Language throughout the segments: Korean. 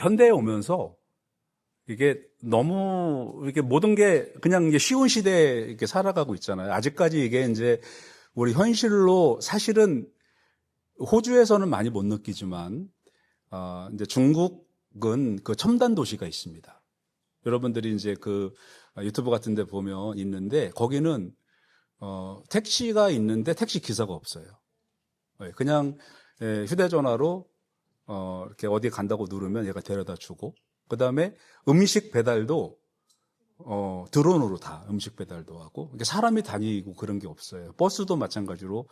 현대에 오면서 이게 너무 이렇게 모든 게 그냥 이게 쉬운 시대에 이렇게 살아가고 있잖아요. 아직까지 이게 이제 우리 현실로 사실은 호주에서는 많이 못 느끼지만 이제 중국은 그 첨단 도시가 있습니다. 여러분들이 이제 그 유튜브 같은 데 보면 있는데 거기는 택시가 있는데 택시 기사가 없어요. 그냥 휴대전화로 이렇게 어디 간다고 누르면 얘가 데려다 주고, 그 다음에 음식 배달도 드론으로 다 음식 배달도 하고, 이게 사람이 다니고 그런 게 없어요. 버스도 마찬가지로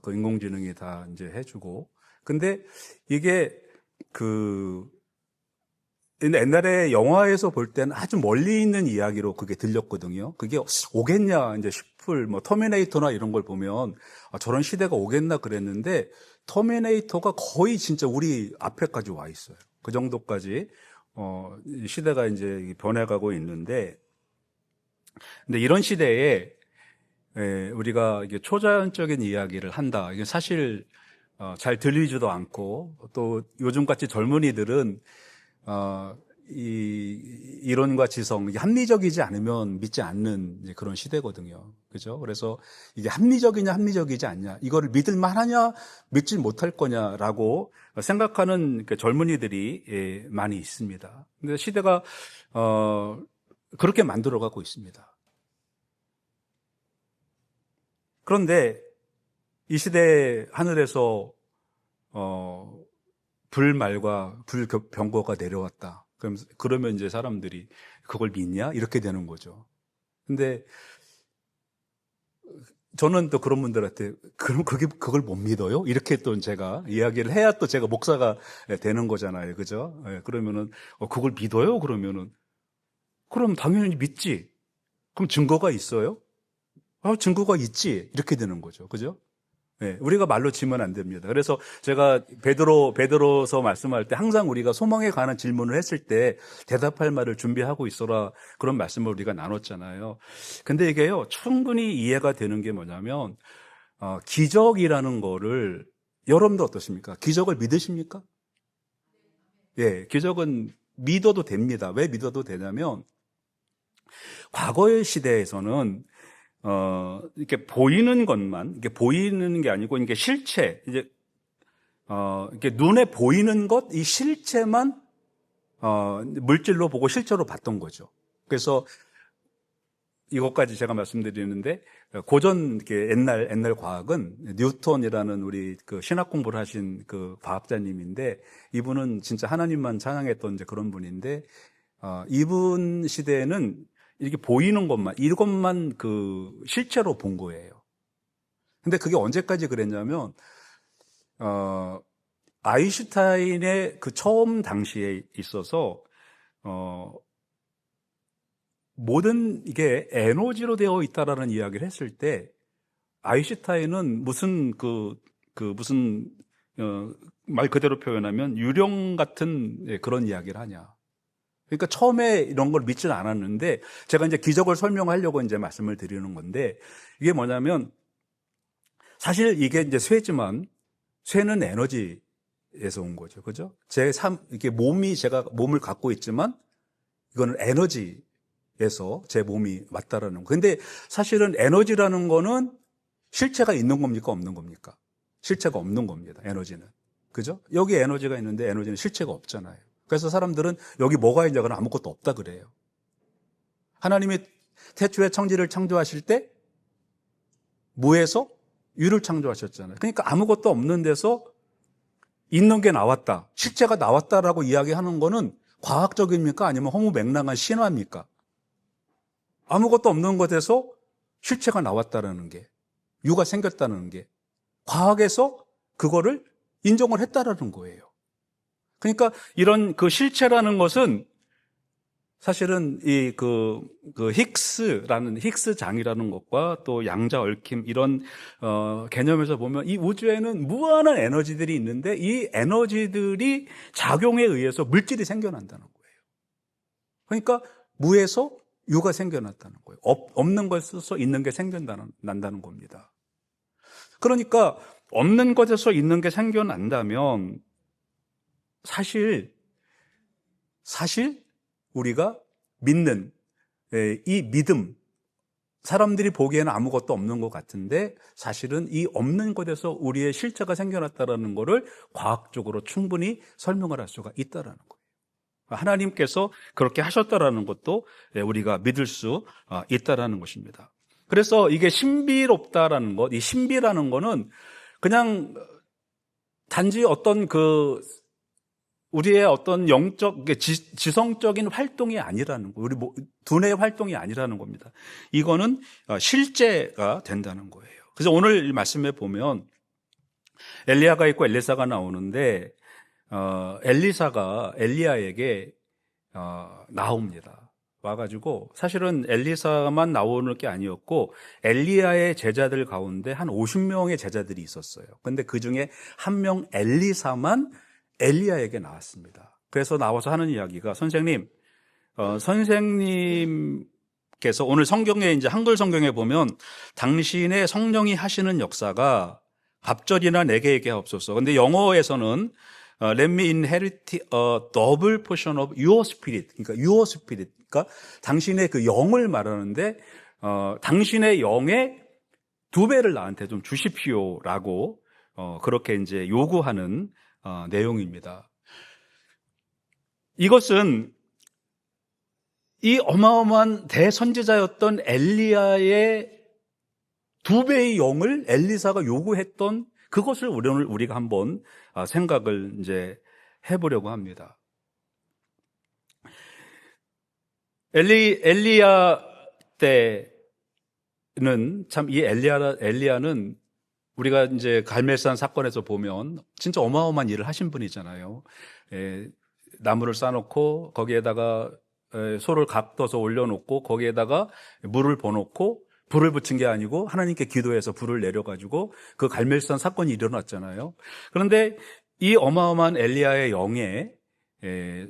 그 인공지능이 다 이제 해주고. 근데 이게 옛날에 영화에서 볼 때는 아주 멀리 있는 이야기로 그게 들렸거든요. 그게 오겠냐 이제 싶을, 뭐 터미네이터나 이런 걸 보면 저런 시대가 오겠나 그랬는데, 터미네이터가 거의 진짜 우리 앞에까지 와 있어요. 그 정도까지 시대가 이제 변해가고 있는데, 근데 이런 시대에 우리가 이게 초자연적인 이야기를 한다. 이게 사실 잘 들리지도 않고, 또 요즘같이 젊은이들은 이 이론과 지성, 이게 합리적이지 않으면 믿지 않는 이제 그런 시대거든요. 그죠? 그래서 이게 합리적이지 않냐, 이거를 믿을 만하냐, 믿지 못할 거냐라고 생각하는 그 젊은이들이 많이 있습니다. 근데 시대가 그렇게 만들어가고 있습니다. 그런데 이 시대 하늘에서 불말과 불병거가 내려왔다. 그러면 이제 사람들이 그걸 믿냐? 이렇게 되는 거죠. 근데 저는 또 그런 분들한테 그럼 그걸 못 믿어요? 이렇게 또 제가 이야기를 해야 또 제가 목사가 되는 거잖아요. 그죠? 그러면은 그걸 믿어요? 그럼 당연히 믿지. 그럼 증거가 있어요? 증거가 있지. 이렇게 되는 거죠. 그죠? 우리가 말로 지면 안 됩니다. 그래서 제가 베드로서 말씀할 때 항상 우리가 소망에 관한 질문을 했을 때 대답할 말을 준비하고 있어라, 그런 말씀을 우리가 나눴잖아요. 근데 이게요, 충분히 이해가 되는 게 뭐냐면 기적이라는 거를, 여러분도 어떠십니까? 기적을 믿으십니까? 기적은 믿어도 됩니다. 왜 믿어도 되냐면 과거의 시대에서는 이렇게 보이는 것만, 이게 보이는 게 아니고, 이게 실체, 이렇게 눈에 보이는 것, 이 실체만, 물질로 보고 실제로 봤던 거죠. 그래서 이것까지 제가 말씀드리는데, 고전, 이렇게 옛날 과학은 뉴턴이라는 우리 그 신학 공부를 하신 그 과학자님인데, 이분은 진짜 하나님만 찬양했던 이제 그런 분인데, 이분 시대에는 이렇게 보이는 것만, 이것만 그 실체로 본 거예요. 근데 그게 언제까지 그랬냐면, 아인슈타인의 그 처음 당시에 있어서, 모든 이게 에너지로 되어 있다라는 이야기를 했을 때, 아인슈타인은 말 그대로 표현하면 유령 같은 그런 이야기를 하냐. 그러니까 처음에 이런 걸 믿지는 않았는데, 제가 이제 기적을 설명하려고 이제 말씀을 드리는 건데, 이게 뭐냐면, 사실 이게 이제 쇠지만, 쇠는 에너지에서 온 거죠. 그죠? 이게 제가 몸을 갖고 있지만, 이거는 에너지에서 제 몸이 왔다라는 거. 근데 사실은 에너지라는 거는 실체가 있는 겁니까? 없는 겁니까? 실체가 없는 겁니다. 에너지는. 그죠? 여기 에너지가 있는데 에너지는 실체가 없잖아요. 그래서 사람들은 여기 뭐가 있냐, 그러면 아무것도 없다 그래요. 하나님이 태초에 천지를 창조하실 때 무에서 유를 창조하셨잖아요. 그러니까 아무것도 없는 데서 있는 게 나왔다, 실체가 나왔다라고 이야기하는 거는 과학적입니까? 아니면 허무맹랑한 신화입니까? 아무것도 없는 것에서 실체가 나왔다라는 게, 유가 생겼다는 게, 과학에서 그거를 인정을 했다라는 거예요. 그러니까 이런 그 실체라는 것은 사실은 힉스장이라는 것과 또 양자 얽힘, 이런 개념에서 보면 이 우주에는 무한한 에너지들이 있는데, 이 에너지들이 작용에 의해서 물질이 생겨난다는 거예요. 그러니까 무에서 유가 생겨났다는 거예요. 없는 것에서 있는 게 생겨난다는 겁니다. 그러니까 없는 것에서 있는 게 생겨난다면 사실 사실 우리가 믿는 이 믿음, 사람들이 보기에는 아무것도 없는 것 같은데 사실은 이 없는 것에서 우리의 실체가 생겨났다는 것을 과학적으로 충분히 설명을 할 수가 있다는 거예요. 하나님께서 그렇게 하셨다라는 것도 우리가 믿을 수 있다라는 것입니다. 그래서 이게 신비롭다라는 것, 이 신비라는 거는 그냥 단지 어떤 우리의 어떤 영적, 지성적인 활동이 아니라는 거, 우리 두뇌의 활동이 아니라는 겁니다. 이거는 실제가 된다는 거예요. 그래서 오늘 이 말씀에 보면 엘리야가 있고 엘리사가 나오는데 엘리사가 엘리야에게 나옵니다. 와가지고 사실은 엘리사만 나오는 게 아니었고 엘리야의 제자들 가운데 한 50명의 제자들이 있었어요. 근데 그 중에 한 명 엘리사만 엘리야에게 나왔습니다. 그래서 나와서 하는 이야기가 선생님께서 오늘 성경에 이제 한글 성경에 보면 당신의 성령이 하시는 역사가 갑절이나 내게 얘기하옵소서. 근데 영어에서는 Let me inherit a double portion of your spirit. 그러니까 your spirit. 그러니까 당신의 그 영을 말하는데 당신의 영의 2배를 나한테 좀 주십시오라고 그렇게 이제 요구하는 내용입니다. 이것은 이 어마어마한 대선지자였던 엘리야의 2배의 영을 엘리사가 요구했던 그것을 오늘 우리가 한번 생각을 이제 해보려고 합니다. 엘리야 때는 참 이 엘리야는 우리가 이제 갈멜산 사건에서 보면 진짜 어마어마한 일을 하신 분이잖아요. 나무를 쌓아놓고 거기에다가 소를 각떠서 올려놓고 거기에다가 물을 부어놓고 불을 붙인 게 아니고 하나님께 기도해서 불을 내려가지고 그 갈멜산 사건이 일어났잖아요. 그런데 이 어마어마한 엘리야의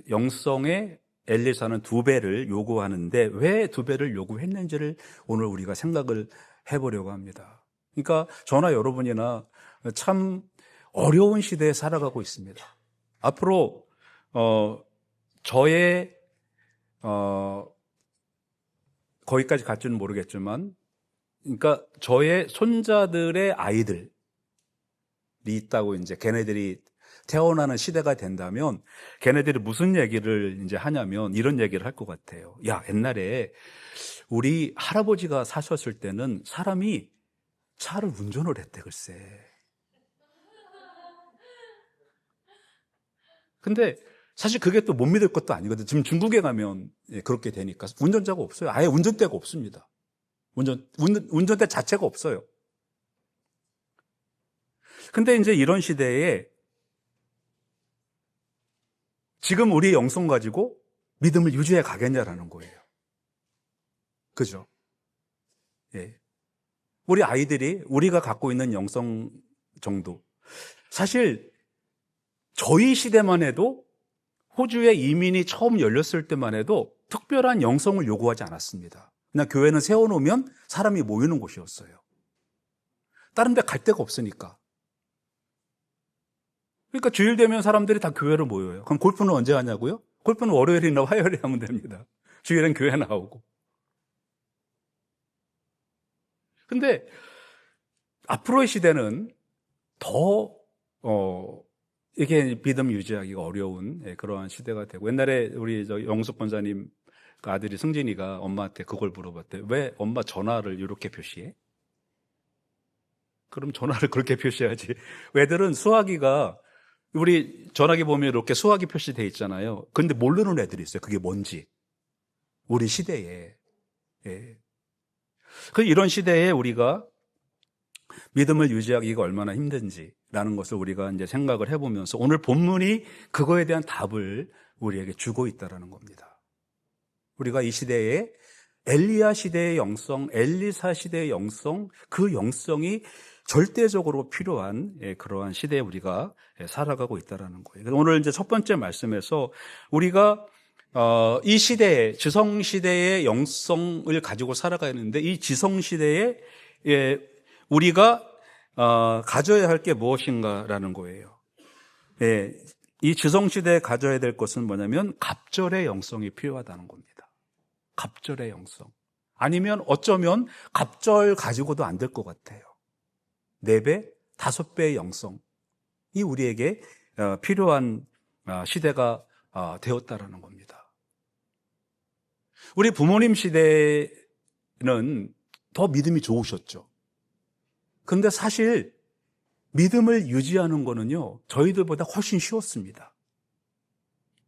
영성에 엘리사는 2배를 요구하는데 왜 2배를 요구했는지를 오늘 우리가 생각을 해보려고 합니다. 그러니까 저나 여러분이나 참 어려운 시대에 살아가고 있습니다. 앞으로 저의 거기까지 갈지는 모르겠지만 그러니까 저의 손자들의 아이들이 있다고 이제 걔네들이 태어나는 시대가 된다면 걔네들이 무슨 얘기를 이제 하냐면 이런 얘기를 할 것 같아요. 야, 옛날에 우리 할아버지가 사셨을 때는 사람이 차를 운전을 했대, 글쎄. 근데 사실 그게 또 못 믿을 것도 아니거든. 지금 중국에 가면 그렇게 되니까 운전자가 없어요. 아예 운전대가 없습니다. 운전대 자체가 없어요. 근데 이제 이런 시대에 지금 우리 영성 가지고 믿음을 유지해 가겠냐라는 거예요. 그죠? 예. 우리 아이들이 우리가 갖고 있는 영성 정도. 사실 저희 시대만 해도 호주에 이민이 처음 열렸을 때만 해도 특별한 영성을 요구하지 않았습니다. 그냥 교회는 세워놓으면 사람이 모이는 곳이었어요. 다른 데 갈 데가 없으니까. 그러니까 주일 되면 사람들이 다 교회로 모여요. 그럼 골프는 언제 하냐고요? 골프는 월요일이나 화요일에 하면 됩니다. 주일엔 교회 나오고. 근데 앞으로의 시대는 더 이게 믿음 유지하기가 어려운 그러한 시대가 되고 옛날에 우리 영숙 권사님 아들이 승진이가 엄마한테 그걸 물어봤대. 왜 엄마 전화를 이렇게 표시해? 그럼 전화를 그렇게 표시해야지. 애들은 수화기가 우리 전화기 보면 이렇게 수화기 표시되어 있잖아요. 근데 모르는 애들이 있어요. 그게 뭔지. 우리 시대에. 예. 이런 시대에 우리가 믿음을 유지하기가 얼마나 힘든지라는 것을 우리가 이제 생각을 해보면서 오늘 본문이 그거에 대한 답을 우리에게 주고 있다는 겁니다. 우리가 이 시대에 엘리야 시대의 영성, 엘리사 시대의 영성, 그 영성이 절대적으로 필요한 그러한 시대에 우리가 살아가고 있다는 거예요. 오늘 이제 첫 번째 말씀에서 우리가 이 시대에 지성 시대의 영성을 가지고 살아가는데 이 지성 시대에 우리가 가져야 할 게 무엇인가라는 거예요. 이 지성시대에 가져야 될 것은 뭐냐면 갑절의 영성이 필요하다는 겁니다. 갑절의 영성. 아니면 어쩌면 갑절 가지고도 안 될 것 같아요. 4배, 5배의 영성이 우리에게 필요한 시대가 되었다라는 겁니다. 우리 부모님 시대는 더 믿음이 좋으셨죠. 그런데 사실 믿음을 유지하는 거는요, 저희들보다 훨씬 쉬웠습니다.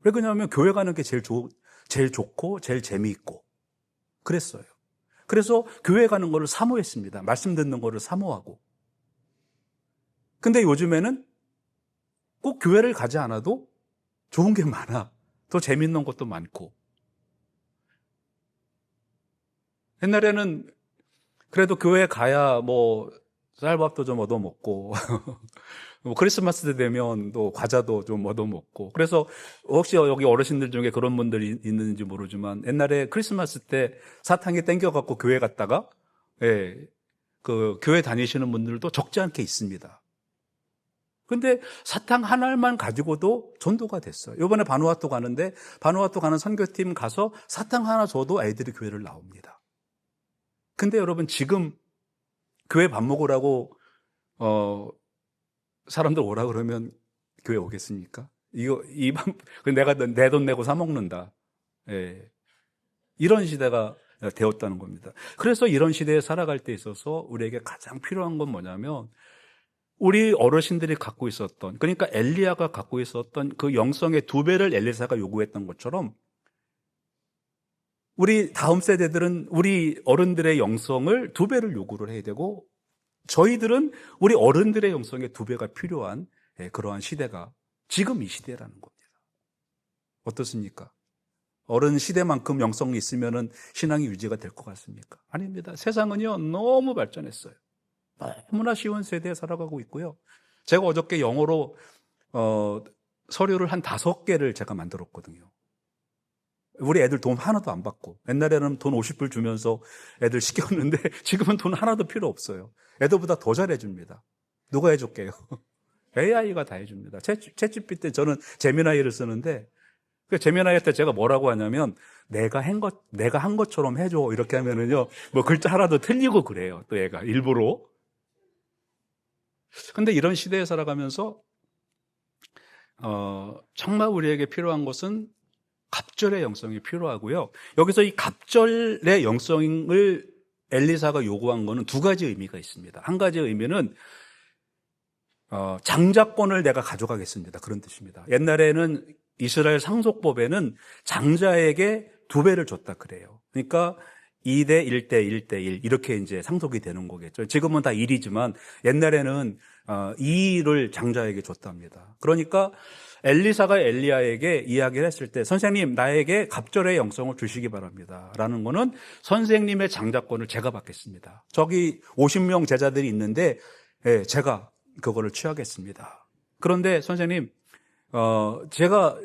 왜 그러냐면 교회 가는 게 제일 좋고 제일 재미있고 그랬어요. 그래서 교회 가는 거를 사모했습니다. 말씀 듣는 거를 사모하고. 근데 요즘에는 꼭 교회를 가지 않아도 좋은 게 많아. 더 재밌는 것도 많고. 옛날에는 그래도 교회 가야 뭐 쌀밥도 좀 얻어먹고 뭐 크리스마스 때 되면 또 과자도 좀 얻어먹고. 그래서 혹시 여기 어르신들 중에 그런 분들이 있는지 모르지만 옛날에 크리스마스 때 사탕이 땡겨갖고 교회 갔다가 그 교회 다니시는 분들도 적지 않게 있습니다. 근데 사탕 한 알만 가지고도 전도가 됐어요. 이번에 바누아투 가는데 바누아투 가는 선교팀 가서 사탕 하나 줘도 애들이 교회를 나옵니다. 근데 여러분 지금 교회 밥 먹으라고 사람들 오라 그러면 교회 오겠습니까? 내가 내 돈 내고 사 먹는다. 이런 시대가 되었다는 겁니다. 그래서 이런 시대에 살아갈 때 있어서 우리에게 가장 필요한 건 뭐냐면 우리 어르신들이 갖고 있었던, 그러니까 엘리야가 갖고 있었던 그 영성의 2배를 엘리사가 요구했던 것처럼 우리 다음 세대들은 우리 어른들의 영성을 2배를 요구를 해야 되고 저희들은 우리 어른들의 영성의 2배가 필요한 그러한 시대가 지금 이 시대라는 겁니다. 어떻습니까? 어른 시대만큼 영성이 있으면 신앙이 유지가 될 것 같습니까? 아닙니다. 세상은요 너무 발전했어요. 너무나 쉬운 세대에 살아가고 있고요. 제가 어저께 영어로 서류를 한 5개를 제가 만들었거든요. 우리 애들 돈 하나도 안 받고, 옛날에는 돈 50불 주면서 애들 시켰는데 지금은 돈 하나도 필요 없어요. 애들보다 더 잘해줍니다. 누가 해줄게요? AI가 다 해줍니다. 챗GPT 때 저는 제미나이를 쓰는데 그 제미나이 때 제가 뭐라고 하냐면 내가 한 것처럼 해줘 이렇게 하면은요 뭐 글자 하나도 틀리고 그래요. 또 얘가 일부러. 근데 이런 시대에 살아가면서 정말 우리에게 필요한 것은 갑절의 영성이 필요하고요. 여기서 이 갑절의 영성을 엘리사가 요구한 것은 2가지 의미가 있습니다. 한 가지 의미는 장자권을 내가 가져가겠습니다. 그런 뜻입니다. 옛날에는 이스라엘 상속법에는 장자에게 2배를 줬다 그래요. 그러니까 2대 1대 1대 1 이렇게 이제 상속이 되는 거겠죠. 지금은 다 1이지만 옛날에는 2를 장자에게 줬답니다. 그러니까 엘리사가 엘리야에게 이야기를 했을 때 선생님 나에게 갑절의 영성을 주시기 바랍니다 라는 거는 선생님의 장자권을 제가 받겠습니다. 저기 50명 제자들이 있는데 제가 그거를 취하겠습니다. 그런데 선생님 제가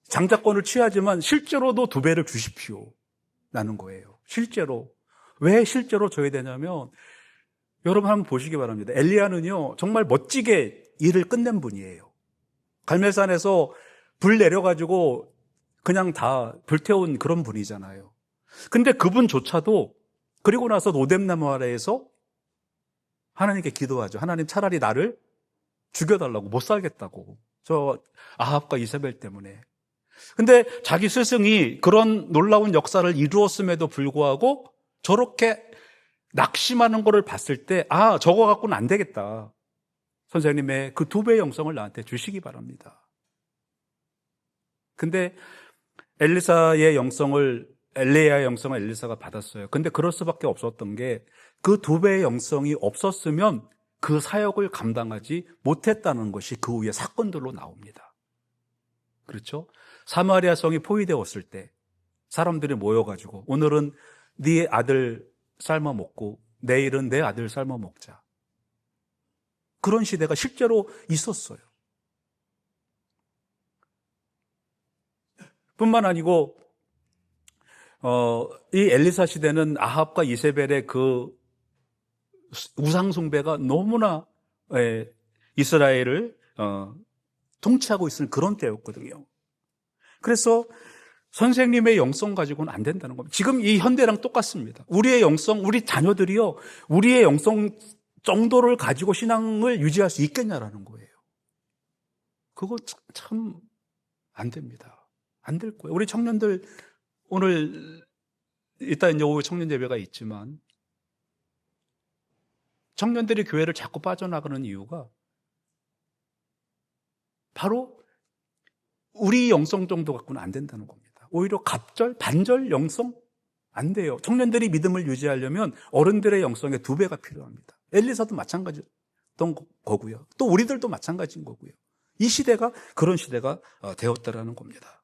장자권을 취하지만 실제로도 2배를 주십시오 라는 거예요. 실제로. 왜 실제로 줘야 되냐면 여러분 한번 보시기 바랍니다. 엘리야는요 정말 멋지게 일을 끝낸 분이에요. 갈멜산에서 불 내려가지고 그냥 다 불태운 그런 분이잖아요. 근데 그분조차도 그리고 나서 노뎀나무 아래에서 하나님께 기도하죠. 하나님 차라리 나를 죽여달라고, 못 살겠다고. 저 아합과 이세벨 때문에. 근데 자기 스승이 그런 놀라운 역사를 이루었음에도 불구하고 저렇게 낙심하는 거를 봤을 때 저거 갖고는 안 되겠다. 선생님의 그 2배의 영성을 나한테 주시기 바랍니다. 근데 엘리야의 영성을 엘리사가 받았어요. 근데 그럴 수밖에 없었던 게 그 2배의 영성이 없었으면 그 사역을 감당하지 못했다는 것이 그 후에 사건들로 나옵니다. 그렇죠? 사마리아 성이 포위되었을 때 사람들이 모여가지고 오늘은 네 아들 삶아 먹고 내일은 내 아들 삶아 먹자. 그런 시대가 실제로 있었어요. 뿐만 아니고 이 엘리사 시대는 아합과 이세벨의 그 우상 숭배가 너무나 이스라엘을 통치하고 있는 그런 때였거든요. 그래서 선생님의 영성 가지고는 안 된다는 겁니다. 지금 이 현대랑 똑같습니다. 우리의 영성, 우리 자녀들이요, 우리의 영성 정도를 가지고 신앙을 유지할 수 있겠냐라는 거예요. 그거 참 안 됩니다. 안 될 거예요. 우리 청년들 오늘 이따 이제 오후 청년 예배가 있지만 청년들이 교회를 자꾸 빠져나가는 이유가 바로 우리 영성 정도 갖고는 안 된다는 겁니다. 오히려 갑절, 반절 영성 안 돼요. 청년들이 믿음을 유지하려면 어른들의 영성의 2배가 필요합니다. 엘리사도 마찬가지였던 거고요. 또 우리들도 마찬가지인 거고요. 이 시대가 그런 시대가 되었다라는 겁니다.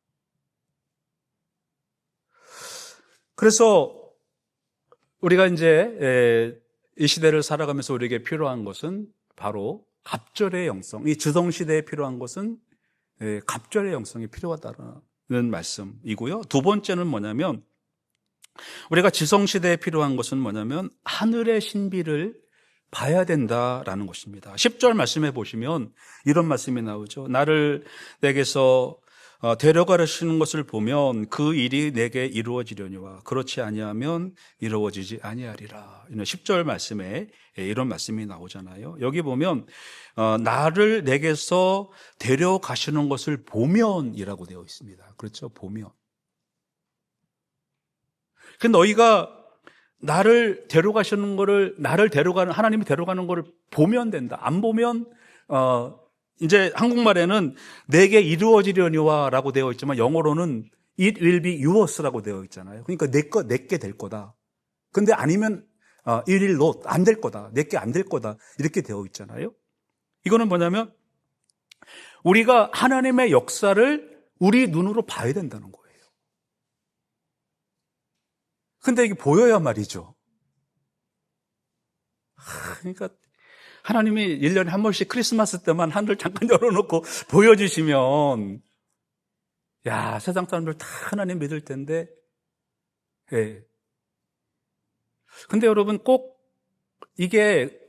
그래서 우리가 이제 이 시대를 살아가면서 우리에게 필요한 것은 바로 갑절의 영성, 이 주성시대에 필요한 것은 갑절의 영성이 필요하다는 말씀이고요. 두 번째는 뭐냐면 우리가 지성시대에 필요한 것은 뭐냐면 하늘의 신비를 봐야 된다라는 것입니다. 10절 말씀해 보시면 이런 말씀이 나오죠. 나를 내게서 데려가시는 것을 보면 그 일이 내게 이루어지려니와 그렇지 아니하면 이루어지지 아니하리라. 10절 말씀에 이런 말씀이 나오잖아요. 여기 보면 나를 내게서 데려가시는 것을 보면이라고 되어 있습니다. 그렇죠? 보면. 그 너희가 나를 데려가시는 거를, 하나님이 데려가는 거를 보면 된다. 안 보면, 이제 한국말에는 내게 이루어지려니와 라고 되어 있지만 영어로는 it will be yours라고 되어 있잖아요. 그러니까 내게 될 거다. 근데 아니면, it will not, 안 될 거다. 내게 안 될 거다. 이렇게 되어 있잖아요. 이거는 뭐냐면, 우리가 하나님의 역사를 우리 눈으로 봐야 된다는 거예요. 근데 이게 보여야 말이죠. 그러니까 하나님이 1년에 한 번씩 크리스마스 때만 하늘 잠깐 열어놓고 보여주시면 야, 세상 사람들 다 하나님 믿을 텐데. 예. 근데 여러분 꼭 이게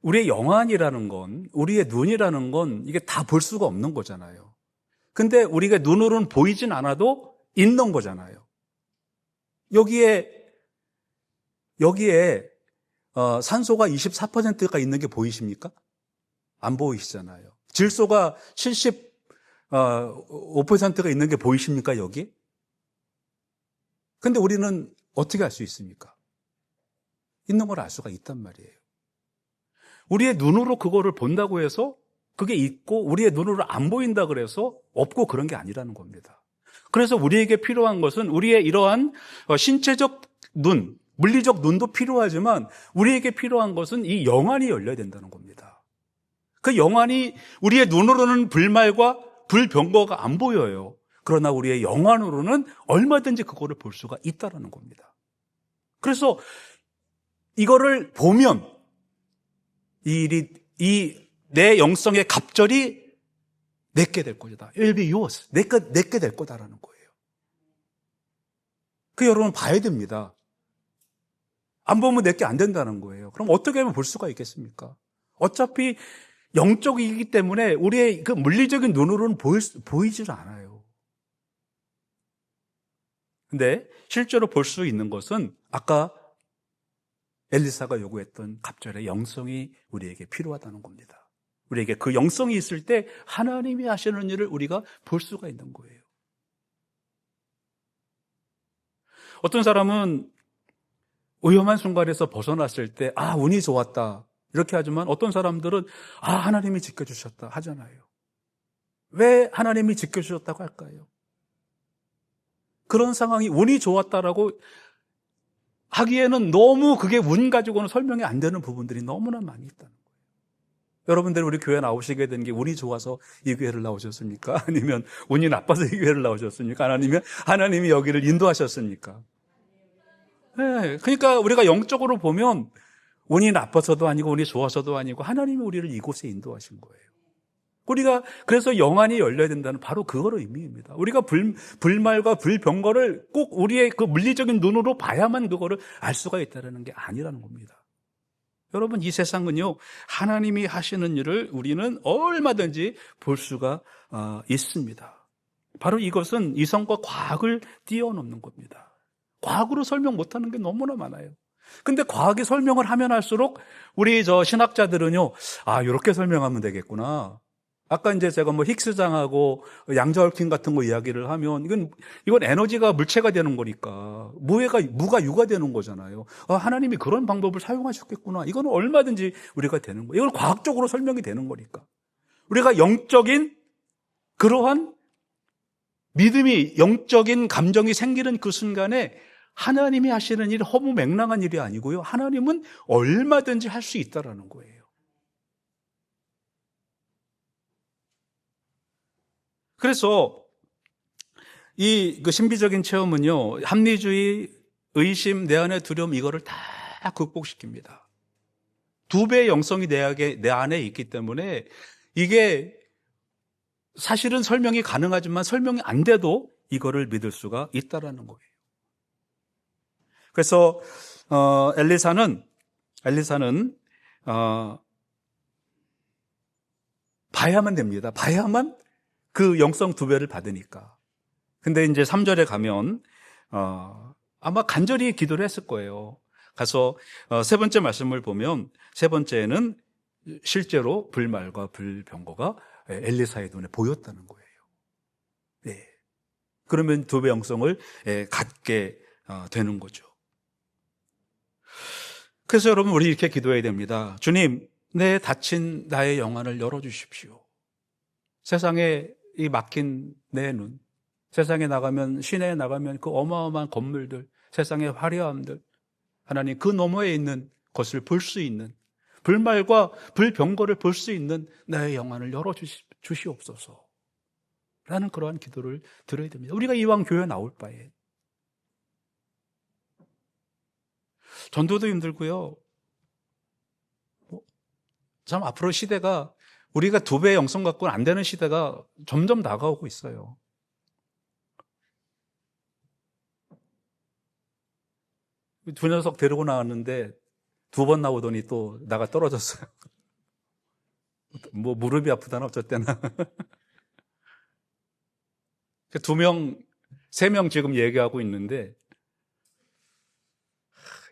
우리의 영안이라는 건, 우리의 눈이라는 건 이게 다 볼 수가 없는 거잖아요. 근데 우리가 눈으로는 보이진 않아도 있는 거잖아요. 여기에 산소가 24%가 있는 게 보이십니까? 안 보이시잖아요. 질소가 75%가 있는 게 보이십니까, 여기? 근데 우리는 어떻게 알 수 있습니까? 있는 걸 알 수가 있단 말이에요. 우리의 눈으로 그거를 본다고 해서 그게 있고 우리의 눈으로 안 보인다 그래서 없고 그런 게 아니라는 겁니다. 그래서 우리에게 필요한 것은 우리의 이러한 신체적 눈, 물리적 눈도 필요하지만 우리에게 필요한 것은 이 영안이 열려야 된다는 겁니다. 그 영안이 우리의 눈으로는 불말과 불병거가 안 보여요. 그러나 우리의 영안으로는 얼마든지 그거를 볼 수가 있다는 겁니다. 그래서 이거를 보면 내 영성의 갑절이 내게 될 것이다. It will be yours. 내게 될 거다라는 거예요. 그 여러분 봐야 됩니다. 안 보면 내게 안 된다는 거예요. 그럼 어떻게 하면 볼 수가 있겠습니까? 어차피 영적이기 때문에 우리의 그 물리적인 눈으로는 보이질 않아요. 근데 실제로 볼 수 있는 것은 아까 엘리사가 요구했던 갑절의 영성이 우리에게 필요하다는 겁니다. 우리에게 그 영성이 있을 때 하나님이 하시는 일을 우리가 볼 수가 있는 거예요. 어떤 사람은 위험한 순간에서 벗어났을 때 운이 좋았다 이렇게 하지만 어떤 사람들은 하나님이 지켜주셨다 하잖아요. 왜 하나님이 지켜주셨다고 할까요? 그런 상황이 운이 좋았다라고 하기에는 너무 그게 운 가지고는 설명이 안 되는 부분들이 너무나 많이 있다는 거예요. 여러분들 우리 교회 나오시게 된 게 운이 좋아서 이 교회를 나오셨습니까? 아니면 운이 나빠서 이 교회를 나오셨습니까? 아니면 하나님이 여기를 인도하셨습니까? 네, 그러니까 우리가 영적으로 보면 운이 나빠서도 아니고 운이 좋아서도 아니고 하나님이 우리를 이곳에 인도하신 거예요. 우리가 그래서 영안이 열려야 된다는 바로 그거로 의미입니다. 우리가 불말과 불병거를 꼭 우리의 그 물리적인 눈으로 봐야만 그거를 알 수가 있다는 게 아니라는 겁니다. 여러분, 이 세상은요, 하나님이 하시는 일을 우리는 얼마든지 볼 수가 있습니다. 바로 이것은 이성과 과학을 뛰어넘는 겁니다. 과학으로 설명 못하는 게 너무나 많아요. 근데 과학이 설명을 하면 할수록 우리 신학자들은요, 이렇게 설명하면 되겠구나. 아까 이제 제가 힉스장하고 양자얽힘 같은 거 이야기를 하면 이건 에너지가 물체가 되는 거니까 무가 유가 되는 거잖아요. 하나님이 그런 방법을 사용하셨겠구나. 이건 얼마든지 우리가 되는 거예요. 이걸 과학적으로 설명이 되는 거니까. 우리가 영적인 그러한 믿음이, 영적인 감정이 생기는 그 순간에 하나님이 하시는 일이 허무맹랑한 일이 아니고요. 하나님은 얼마든지 할 수 있다라는 거예요. 그래서 그 신비적인 체험은요, 합리주의, 의심, 내 안의 두려움, 이거를 다 극복시킵니다. 2배의 영성이 내 안에 있기 때문에 이게 사실은 설명이 가능하지만 설명이 안 돼도 이거를 믿을 수가 있다라는 거예요. 그래서 엘리사는 봐야만 됩니다. 봐야만 그 영성 2배를 받으니까. 근데 이제 3절에 가면 아마 간절히 기도를 했을 거예요. 가서 세 번째 말씀을 보면, 세 번째는 실제로 불말과 불병거가 엘리사의 눈에 보였다는 거예요. 네. 그러면 2배 영성을 갖게 되는 거죠. 그래서 여러분, 우리 이렇게 기도해야 됩니다. 주님, 내 닫힌 나의 영안을 열어주십시오. 세상에 이 막힌 내 눈, 세상에 나가면, 시내에 나가면 그 어마어마한 건물들, 세상의 화려함들, 하나님 그 너머에 있는 것을 볼 수 있는, 불말과 불병거를 볼 수 있는 나의 영안을 열어주시옵소서 라는 그러한 기도를 드려야 됩니다. 우리가 이왕 교회 나올 바에. 전도도 힘들고요. 참 앞으로 시대가, 우리가 2배의 영성 갖고는 안 되는 시대가 점점 다가오고 있어요. 두 녀석 데리고 나왔는데 2번 나오더니 또 나가 떨어졌어요. 무릎이 아프다나 어쨌대나. 2명, 3명 지금 얘기하고 있는데,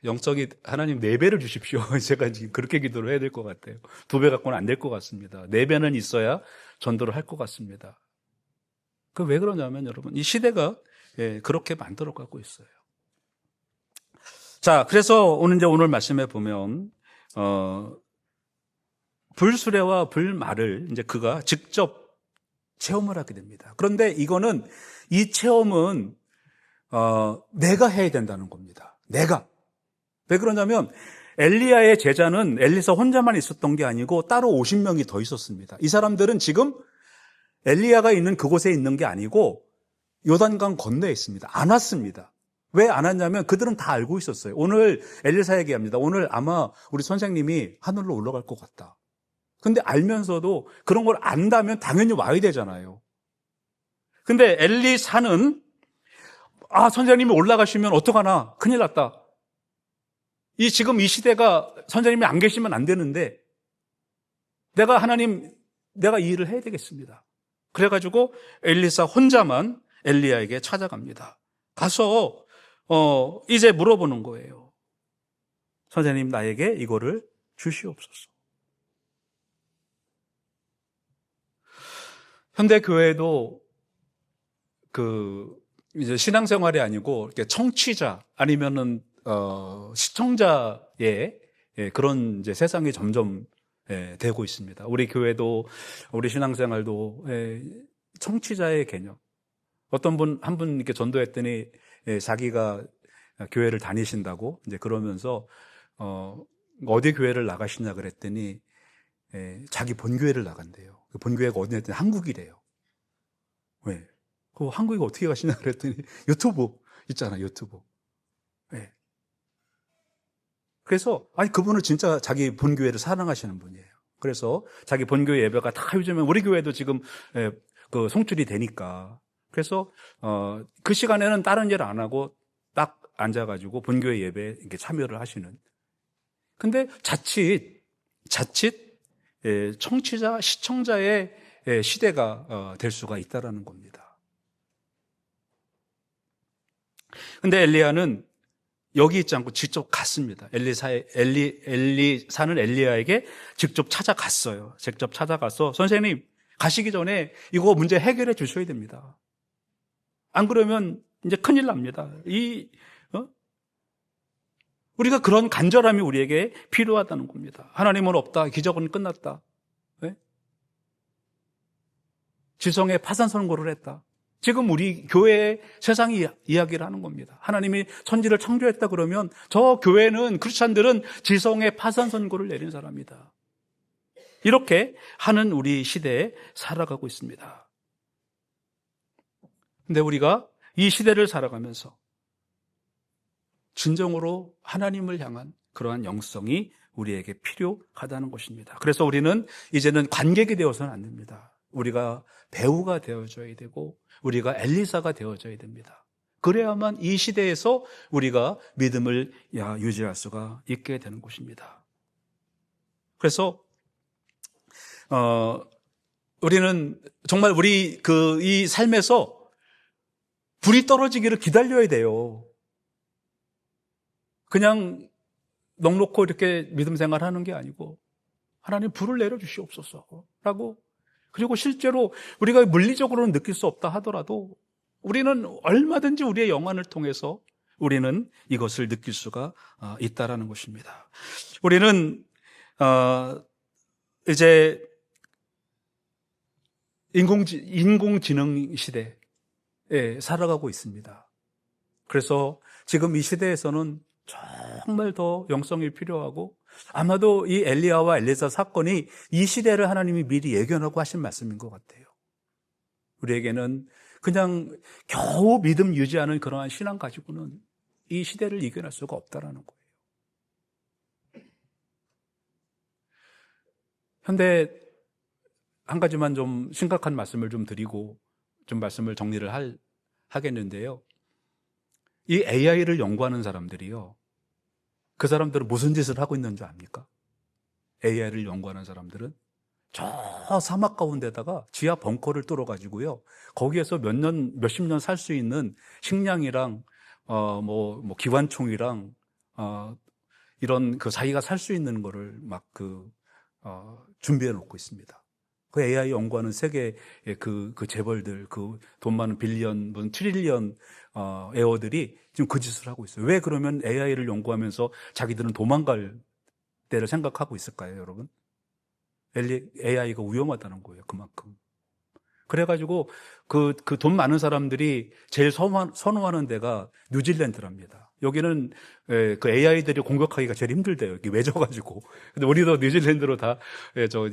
영적이 하나님 4배를 주십시오. 제가 지금 그렇게 기도를 해야 될 것 같아요. 2배 갖고는 안 될 것 같습니다. 4배는 있어야 전도를 할 것 같습니다. 왜 그러냐면 여러분, 이 시대가 그렇게 만들어 가고 있어요. 자, 그래서 오늘 말씀에 보면 불수레와 불말을 이제 그가 직접 체험을 하게 됩니다. 그런데 이 체험은 내가 해야 된다는 겁니다. 내가. 왜 그러냐면 엘리야의 제자는 엘리사 혼자만 있었던 게 아니고 따로 50명이 더 있었습니다. 이 사람들은 지금 엘리야가 있는 그곳에 있는 게 아니고 요단강 건너에 있습니다. 안 왔습니다. 왜 안 왔냐면 그들은 다 알고 있었어요. 오늘 엘리사 얘기합니다. 오늘 아마 우리 선생님이 하늘로 올라갈 것 같다. 근데 알면서도 그런 걸 안다면 당연히 와야 되잖아요. 근데 엘리사는 선생님이 올라가시면 어떡하나, 큰일 났다. 지금 이 시대가 선생님이 안 계시면 안 되는데 내가 이 일을 해야 되겠습니다. 그래가지고 엘리사 혼자만 엘리야에게 찾아갑니다. 가서 이제 물어보는 거예요. 선생님, 나에게 이거를 주시옵소서. 현대 교회도 이제 신앙생활이 아니고 이렇게 청취자 아니면은 시청자의 그런 이제 세상이 점점 되고 있습니다. 우리 교회도, 우리 신앙생활도 청취자의 개념. 어떤 한 분 이렇게 전도했더니 자기가 교회를 다니신다고 이제 그러면서 어디 교회를 나가시냐 그랬더니 자기 본교회를 나간대요. 그 본교회가 어디냐랬더니 한국이래요. 왜? 한국에 어떻게 가시냐 그랬더니 유튜브 있잖아, 유튜브. 네. 그래서 그분은 진짜 자기 본교회를 사랑하시는 분이에요. 그래서 자기 본교회 예배가 다 요즘에 우리 교회도 지금 그 송출이 되니까, 그래서 그 시간에는 다른 일 안 하고 딱 앉아가지고 본교회 예배에 이렇게 참여를 하시는. 근데 자칫 청취자, 시청자의 시대가 될 수가 있다라는 겁니다. 근데 엘리야는 여기 있지 않고 직접 갔습니다. 엘리사는 엘리야에게 직접 찾아갔어요. 직접 찾아가서 선생님, 가시기 전에 이거 문제 해결해 주셔야 됩니다. 안 그러면 이제 큰일 납니다. 우리가 그런 간절함이 우리에게 필요하다는 겁니다. 하나님은 없다. 기적은 끝났다. 네? 지성의 파산 선고를 했다. 지금 우리 교회의 세상이 이야기를 하는 겁니다. 하나님이 천지를 창조했다 그러면 저 교회는, 크리스찬들은 지성의 파산 선고를 내린 사람이다. 이렇게 하는 우리 시대에 살아가고 있습니다. 근데 우리가 이 시대를 살아가면서 진정으로 하나님을 향한 그러한 영성이 우리에게 필요하다는 것입니다. 그래서 우리는 이제는 관객이 되어서는 안 됩니다. 우리가 배우가 되어줘야 되고 우리가 엘리사가 되어줘야 됩니다. 그래야만 이 시대에서 우리가 믿음을 유지할 수가 있게 되는 것입니다. 그래서 우리는 정말 우리 이 삶에서 불이 떨어지기를 기다려야 돼요. 그냥 넉넉히 이렇게 믿음 생활하는 게 아니고 하나님 불을 내려주시옵소서라고, 그리고 실제로 우리가 물리적으로는 느낄 수 없다 하더라도 우리는 얼마든지 우리의 영안을 통해서 우리는 이것을 느낄 수가 있다라는 것입니다. 우리는 이제 인공지능 시대에 살아가고 있습니다. 그래서 지금 이 시대에서는 정말 더 영성이 필요하고, 아마도 이 엘리야와 엘리사 사건이 이 시대를 하나님이 미리 예견하고 하신 말씀인 것 같아요. 우리에게는 그냥 겨우 믿음 유지하는 그러한 신앙 가지고는 이 시대를 이겨낼 수가 없다라는 거예요. 현대 한 가지만 좀 심각한 말씀을 좀 드리고 좀 말씀을 정리를 하겠는데요. 이 AI를 연구하는 사람들이요, 그 사람들은 무슨 짓을 하고 있는 줄 압니까? AI를 연구하는 사람들은 저 사막 가운데다가 지하 벙커를 뚫어가지고요, 거기에서 몇십 년 살 수 있는 식량이랑 기관총이랑 이런 자기가 살 수 있는 거를 막 준비해 놓고 있습니다. 그 AI 연구하는 세계의 그 재벌들, 그 돈 많은 빌리언, 트릴리언 에어들이 지금 그 짓을 하고 있어요. 왜 그러면 AI를 연구하면서 자기들은 도망갈 때를 생각하고 있을까요, 여러분? AI가 위험하다는 거예요, 그만큼. 그래가지고 그 돈 많은 사람들이 제일 선호하는 데가 뉴질랜드랍니다. 여기는 그 AI들이 공격하기가 제일 힘들대요. 여기 외져가지고. 근데 우리도 뉴질랜드로 다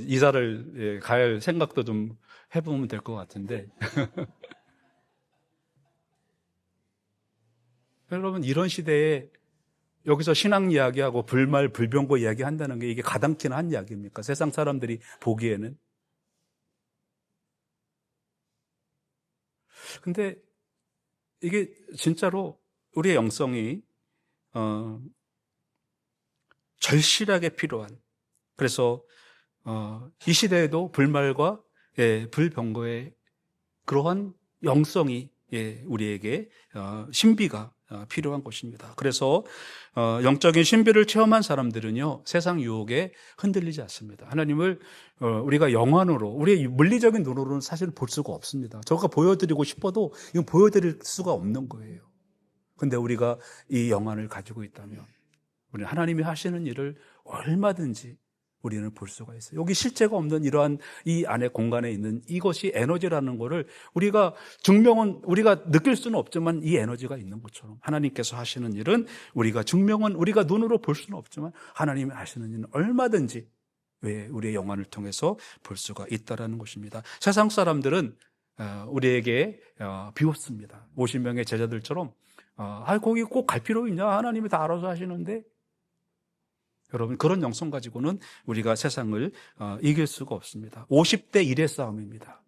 이사를 갈 생각도 좀 해보면 될 것 같은데. 여러분, 이런 시대에 여기서 신앙 이야기하고 불말, 불병거 이야기한다는 게 이게 가당키나 한 이야기입니까? 세상 사람들이 보기에는. 근데 이게 진짜로 우리의 영성이 절실하게 필요한, 그래서 이 시대에도 불말과 불병거의 그러한 영성이 우리에게 신비가 필요한 것입니다. 그래서 영적인 신비를 체험한 사람들은요, 세상 유혹에 흔들리지 않습니다. 하나님을 우리가 영안으로, 우리의 물리적인 눈으로는 사실 볼 수가 없습니다. 저가 보여드리고 싶어도 이건 보여드릴 수가 없는 거예요. 근데 우리가 이 영안을 가지고 있다면 우리는 하나님이 하시는 일을 얼마든지 우리는 볼 수가 있어요. 여기 실체가 없는 이러한 이 안에 공간에 있는 이것이 에너지라는 거를 우리가 느낄 수는 없지만 이 에너지가 있는 것처럼 하나님께서 하시는 일은 우리가 눈으로 볼 수는 없지만 하나님이 하시는 일은 얼마든지 우리의 영안을 통해서 볼 수가 있다는 것입니다. 세상 사람들은 우리에게 비웃습니다. 50명의 제자들처럼 거기 꼭 갈 필요 있냐? 하나님이 다 알아서 하시는데. 여러분, 그런 영성 가지고는 우리가 세상을 이길 수가 없습니다. 50대 1의 싸움입니다.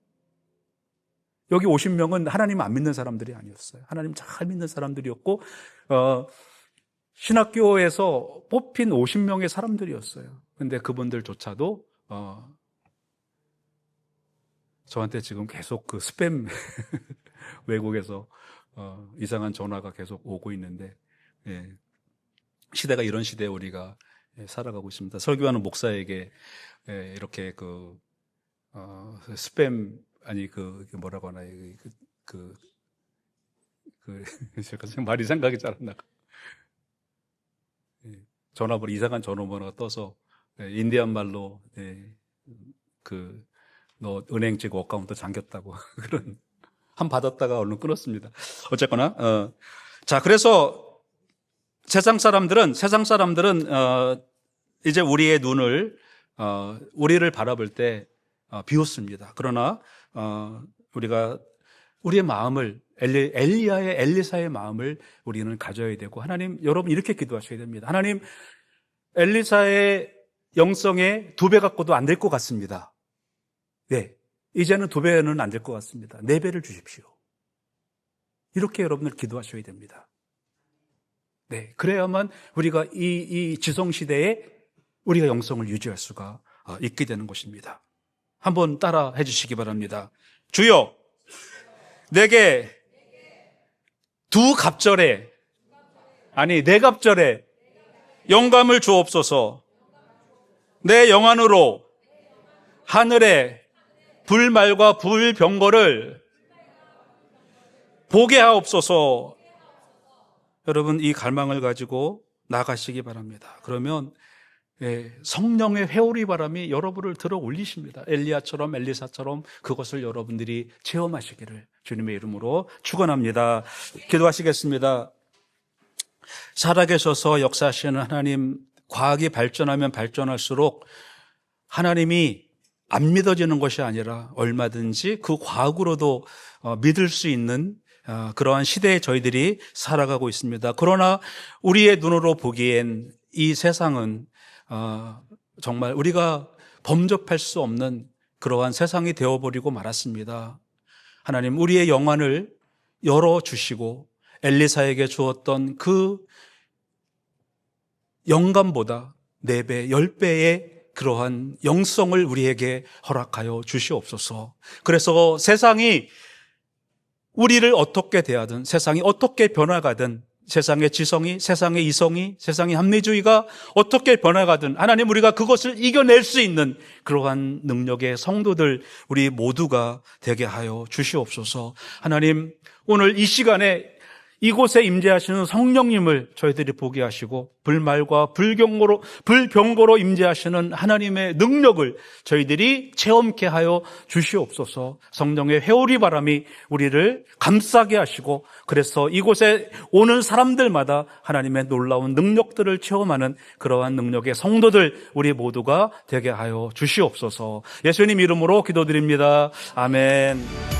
여기 50명은 하나님 안 믿는 사람들이 아니었어요. 하나님 잘 믿는 사람들이었고 신학교에서 뽑힌 50명의 사람들이었어요. 근데 그분들조차도 저한테 지금 계속 그 스팸 외국에서 이상한 전화가 계속 오고 있는데, 예. 시대가 이런 시대에 우리가 살아가고 있습니다. 설교하는 목사에게 이렇게 스팸 아니 뭐라고 하나 제가 말이 생각이 잘 안 나가. 전화번호 이상한 전화번호가 떠서 인디안 말로 너 은행 지금 어카운트 잠겼다고 그런 한 받았다가 얼른 끊었습니다. 어쨌거나 자 그래서 세상 사람들은 이제 우리의 눈을 우리를 바라볼 때 비웃습니다. 그러나 우리가 우리의 마음을 엘리사의 마음을 우리는 가져야 되고 하나님 여러분 이렇게 기도하셔야 됩니다. 하나님 엘리사의 영성에 2배 갖고도 안 될 것 같습니다. 네, 이제는 2배는 안 될 것 같습니다. 4배를 주십시오. 이렇게 여러분들 기도하셔야 됩니다. 네, 그래야만 우리가 이 지성시대에 우리가 영성을 유지할 수가 있게 되는 것입니다. 한번 따라 해주시기 바랍니다. 주여, 내게 2갑절에, 아니 4갑절에 영감을 주옵소서. 내 영안으로 하늘의 불말과 불병거를 보게 하옵소서. 여러분 이 갈망을 가지고 나가시기 바랍니다. 그러면 성령의 회오리 바람이 여러분을 들어 올리십니다. 엘리야처럼 엘리사처럼 그것을 여러분들이 체험하시기를 주님의 이름으로 축원합니다. 기도하시겠습니다. 살아계셔서 역사하시는 하나님, 과학이 발전하면 발전할수록 하나님이 안 믿어지는 것이 아니라 얼마든지 그 과학으로도 믿을 수 있는 그러한 시대에 저희들이 살아가고 있습니다. 그러나 우리의 눈으로 보기엔 이 세상은 정말 우리가 범접할 수 없는 그러한 세상이 되어버리고 말았습니다. 하나님 우리의 영안을 열어주시고 엘리사에게 주었던 그 영감보다 4배, 10배의 그러한 영성을 우리에게 허락하여 주시옵소서. 그래서 세상이 우리를 어떻게 대하든, 세상이 어떻게 변화가든, 세상의 지성이, 세상의 이성이, 세상의 합리주의가 어떻게 변화가든 하나님 우리가 그것을 이겨낼 수 있는 그러한 능력의 성도들 우리 모두가 되게 하여 주시옵소서. 하나님 오늘 이 시간에 이곳에 임재하시는 성령님을 저희들이 보게 하시고 불말과 불병거로 임재하시는 하나님의 능력을 저희들이 체험케 하여 주시옵소서. 성령의 회오리 바람이 우리를 감싸게 하시고 그래서 이곳에 오는 사람들마다 하나님의 놀라운 능력들을 체험하는 그러한 능력의 성도들 우리 모두가 되게 하여 주시옵소서. 예수님 이름으로 기도드립니다. 아멘.